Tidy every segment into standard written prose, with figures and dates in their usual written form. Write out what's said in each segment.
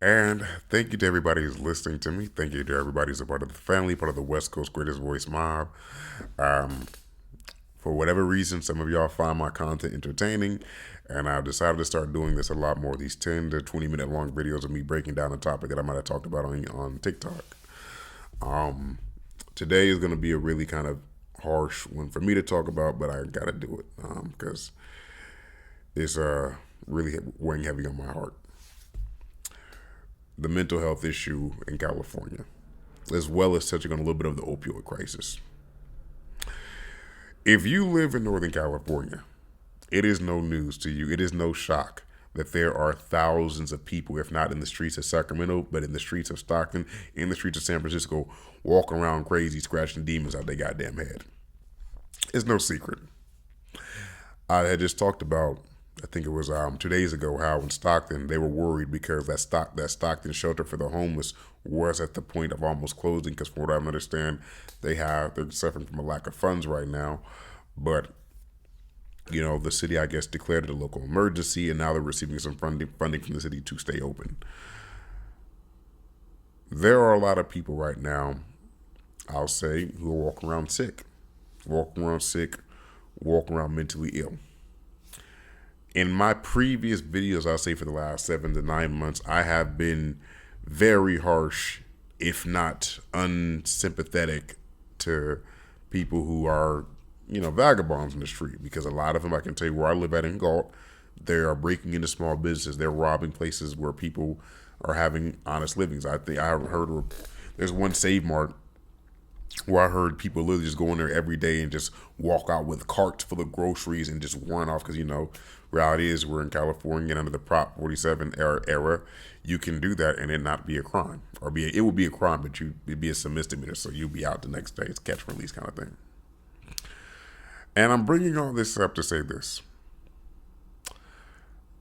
And thank you to everybody who's listening to me. Thank you to everybody who's a part of the family, part of the West Coast Greatest Voice Mob. Um, for whatever reason, some of y'all find my content entertaining, and I've decided to start doing this a lot more. These 10 to 20-minute long videos of me breaking down a topic that I might have talked about on TikTok. Um, Today is going to be a really kind of harsh one for me to talk about, but I got to do it because it's really weighing heavy on my heart. The mental health issue in California, as well as touching on a little bit of the opioid crisis. If you live in Northern California, it is no news to you. It is no shock that there are thousands of people, if not in the streets of Sacramento, but in the streets of Stockton, in the streets of San Francisco, walking around crazy, scratching demons out their goddamn head. It's no secret. I had just talked about, I think it was 2 days ago, how in Stockton they were worried because that Stockton shelter for the homeless was at the point of almost closing. Because from what I understand, they're suffering from a lack of funds right now. But the city, I guess, declared it a local emergency, and now they're receiving some funding from the city to stay open. There are a lot of people right now, I'll say, who are walking around mentally ill. In my previous videos, I'll say for the last 7 to 9 months, I have been very harsh, if not unsympathetic, to people who are, vagabonds in the street. Because a lot of them, I can tell you where I live at in Galt, they are breaking into small businesses. They're robbing places where people are having honest livings. I think I heard there's one Save Mart where I heard people literally just go in there every day and just walk out with carts full of groceries and just run off because, reality is we're in California and under the Prop 47 era, you can do that and it not be a crime. It would be a crime, but it'd be a misdemeanor, so you'll be out the next day. It's catch and release kind of thing. And I'm bringing all this up to say this.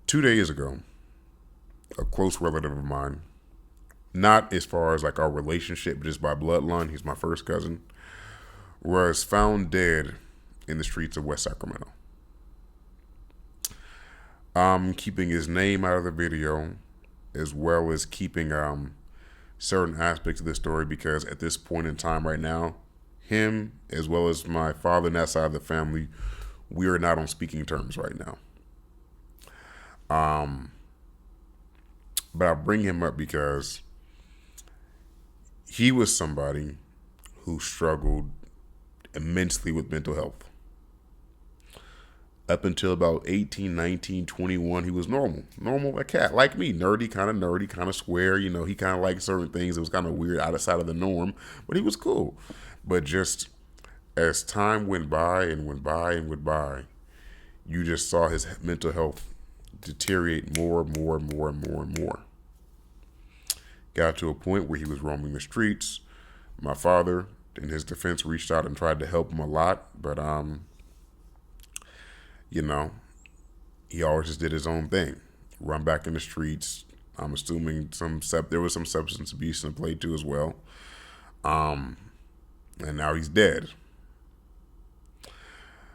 2 days ago, a close relative of mine, not as far as like our relationship, but just by bloodline, he's my first cousin, was found dead in the streets of West Sacramento. I'm keeping his name out of the video, as well as keeping certain aspects of the story, because at this point in time right now, him as well as my father and that side of the family, we are not on speaking terms right now. But I bring him up because he was somebody who struggled immensely with mental health. Up until about 18, 19, 21, he was normal, a cat like me, nerdy, kind of square. He kind of liked certain things. It was kind of weird, outside of the norm, but he was cool. But just as time went by and went by and went by, you just saw his mental health deteriorate more and more and more and more and more. Got to a point where he was roaming the streets. My father, in his defense, reached out and tried to help him a lot, but he always just did his own thing. Run back in the streets. I'm assuming there was some substance abuse in play too as well. And now he's dead.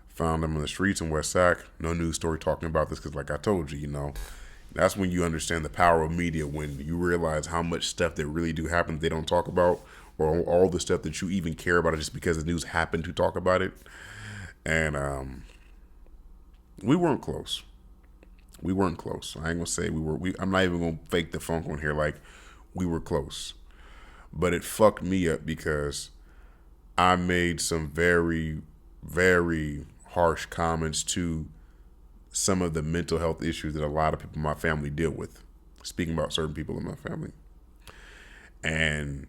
Found him in the streets in West Sac. No news story talking about this because, like I told you, that's when you understand the power of media, when you realize how much stuff that really do happen that they don't talk about, or all the stuff that you even care about just because the news happened to talk about it. And we weren't close. We weren't close. I ain't gonna say we were. I'm not even gonna fake the funk on here. Like, we were close, but it fucked me up because I made some very, very harsh comments to some of the mental health issues that a lot of people in my family deal with. Speaking about certain people in my family, and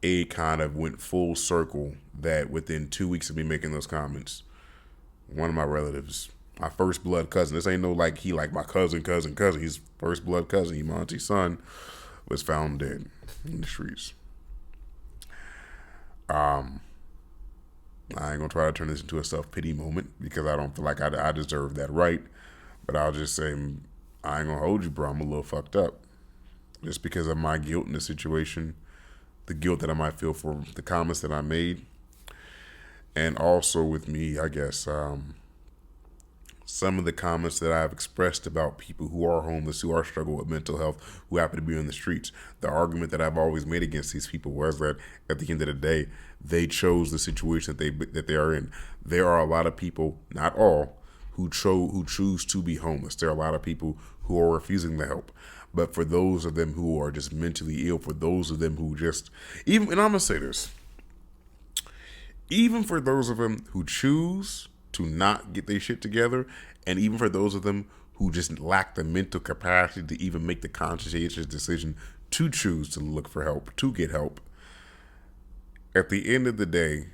it kind of went full circle that within 2 weeks of me making those comments, one of my relatives, my first blood cousin, this ain't no like he like my cousin, he's first blood cousin, he my auntie's son, was found dead in the streets. I ain't gonna try to turn this into a self-pity moment because I don't feel like I deserve that right, but I'll just say I ain't gonna hold you, bro. I'm a little fucked up just because of my guilt in the situation, the guilt that I might feel for the comments that I made, and also with me, I guess, some of the comments that I've expressed about people who are homeless, who are struggling with mental health, who happen to be on the streets. The argument that I've always made against these people was that at the end of the day, they chose the situation that they are in. There are a lot of people, not all, who choose to be homeless. There are a lot of people who are refusing the help. But for those of them who are just mentally ill, for those of them who just even, and I'm gonna say this, even for those of them who choose to not get their shit together, and even for those of them who just lack the mental capacity to even make the conscientious decision to choose to look for help, to get help, at the end of the day,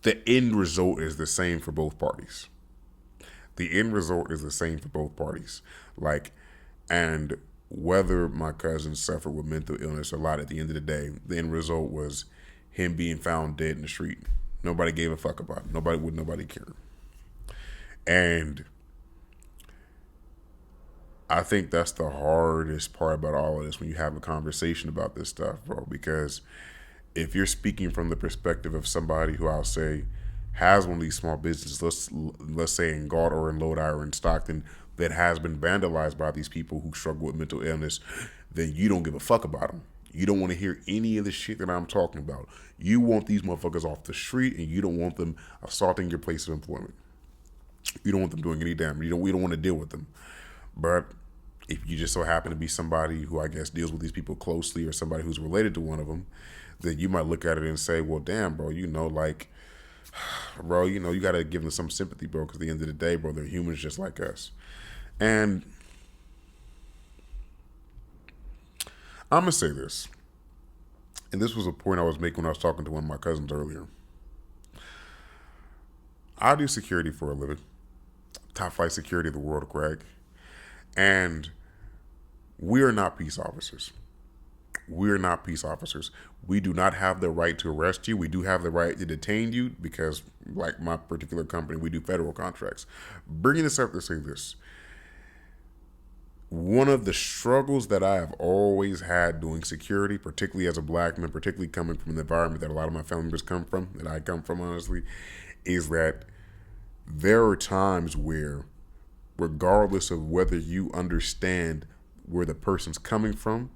the end result is the same for both parties. The end result is the same for both parties. Like, and whether my cousin suffered with mental illness or not, at the end of the day, the end result was him being found dead in the street. Nobody gave a fuck about it. Nobody cared. And I think that's the hardest part about all of this when you have a conversation about this stuff, bro. Because if you're speaking from the perspective of somebody who I'll say has one of these small businesses, let's say in Galt or in Lodi or in Stockton, that has been vandalized by these people who struggle with mental illness, then you don't give a fuck about them. You don't want to hear any of the shit that I'm talking about. You want these motherfuckers off the street, and you don't want them assaulting your place of employment. You don't want them doing any damage. We don't want to deal with them. But if you just so happen to be somebody who I guess deals with these people closely, or somebody who's related to one of them, then you might look at it and say, well, damn, bro, bro, you got to give them some sympathy, bro, because at the end of the day, bro, they're humans just like us. And I'm going to say this, and this was a point I was making when I was talking to one of my cousins earlier. I do security for a living. Top flight security of the world, Craig. And we are not peace officers. We're not peace officers. We do not have the right to arrest you. We do have the right to detain you because, like my particular company, we do federal contracts. Bringing this up to say this. One of the struggles that I have always had doing security, particularly as a black man, particularly coming from an environment that a lot of my family members come from, that I come from, honestly, is that there are times where, regardless of whether you understand where the person's coming from,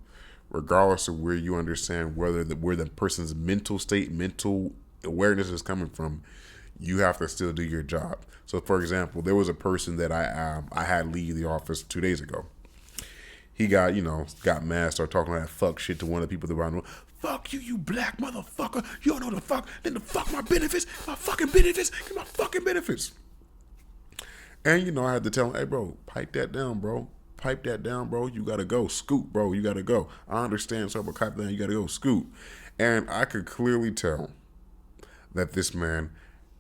regardless of where you understand where the person's mental state, mental awareness is coming from, you have to still do your job. So, for example, there was a person that I had leave the office 2 days ago. He got mad, started talking that fuck shit to one of the people that were on the fuck you, you black motherfucker. You don't know the fuck. Then the fuck my benefits, my fucking benefits, get my fucking benefits. And, I had to tell him, hey, bro, pipe that down, bro. Pipe that down, bro. You got to go. Scoot, bro. You got to go. I understand, sir, but pipe down. You got to go. Scoot. And I could clearly tell that this man,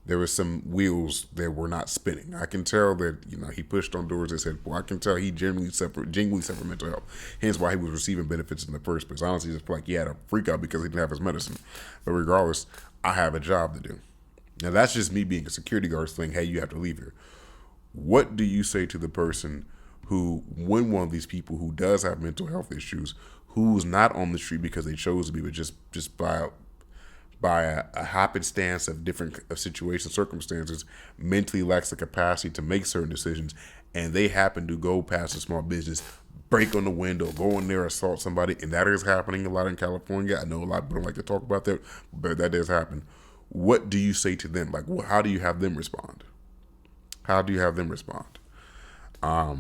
there was some wheels that were not spinning. I can tell that, he pushed on doors that said, I can tell he genuinely suffered mental health. Hence why he was receiving benefits in the first place. Honestly, just like he had a freak out because he didn't have his medicine. But regardless, I have a job to do. Now, that's just me being a security guard saying, hey, you have to leave here. What do you say to the person who, when one of these people who does have mental health issues, who's not on the street because they chose to be, but just by a happenstance of different situations, circumstances, mentally lacks the capacity to make certain decisions, and they happen to go past a small business, break on the window, go in there, assault somebody, and that is happening a lot in California. I know a lot of people don't like to talk about that, but that does happen. What do you say to them? Like, how do you have them respond? How do you have them respond? I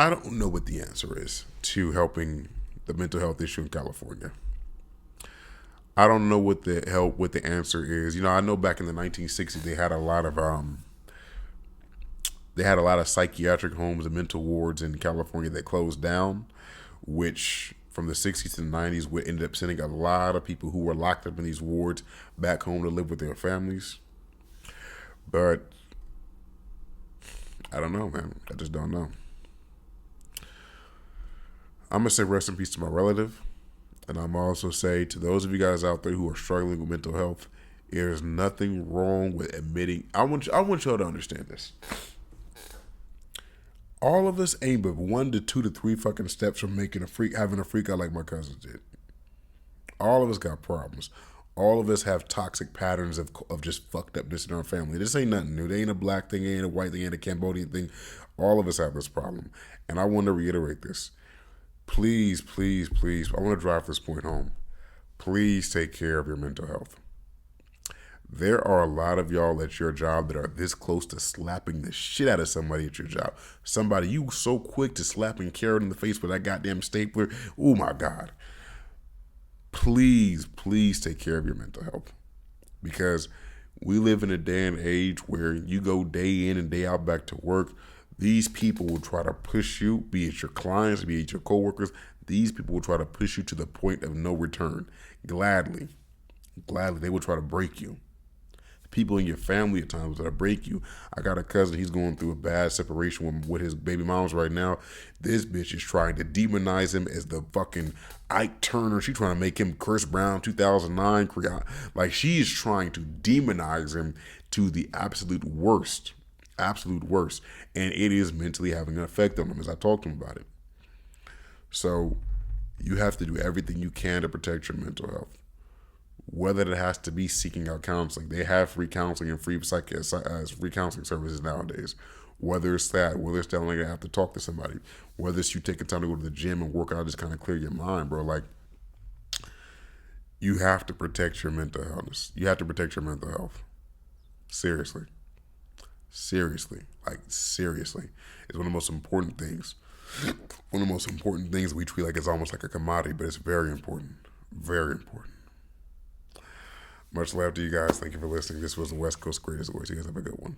don't know what the answer is to helping the mental health issue in California. I don't know what the answer is. I know back in the 1960s they had a lot of psychiatric homes and mental wards in California that closed down, which from the 60s to the 90s would end up sending a lot of people who were locked up in these wards back home to live with their families. But I don't know, man. I just don't know. I'm going to say rest in peace to my relative. And I'm also say to those of you guys out there who are struggling with mental health, there's nothing wrong with admitting. I want y'all to understand this. All of us ain't but 1 to 2 to 3 fucking steps from having a freak out like my cousin did. All of us got problems. All of us have toxic patterns of just fucked upness in our family. This ain't nothing new. They ain't a black thing, it ain't a white thing, it ain't a Cambodian thing. All of us have this problem. And I want to reiterate this. Please, please, please, I want to drive this point home. Please take care of your mental health. There are a lot of y'all at your job that are this close to slapping the shit out of somebody at your job. Somebody you so quick to slapping Karen in the face with that goddamn stapler. Oh my God. Please, please take care of your mental health. Because we live in a day and age where you go day in and day out back to work. These people will try to push you, be it your clients, be it your coworkers. These people will try to push you to the point of no return. Gladly, they will try to break you. People in your family at times that break you. I got a cousin, he's going through a bad separation with his baby moms right now. This bitch is trying to demonize him as the fucking Ike Turner. She's trying to make him Chris Brown 2009. Like, she is trying to demonize him to the absolute worst. Absolute worst. And it is mentally having an effect on him as I talk to him about it. So you have to do everything you can to protect your mental health. Whether it has to be seeking out counseling. They have free counseling and free counseling services nowadays. Whether it's that, whether it's telling you to have to talk to somebody, whether it's you taking time to go to the gym and work out, just kind of clear your mind, bro. Like, you have to protect your mental health. You have to protect your mental health. Seriously. Like, seriously. It's one of the most important things. One of the most important things we treat like it's almost like a commodity, but it's very important. Very important. Much love to you guys. Thank you for listening. This was the West Coast Greatest Voice. You guys have a good one.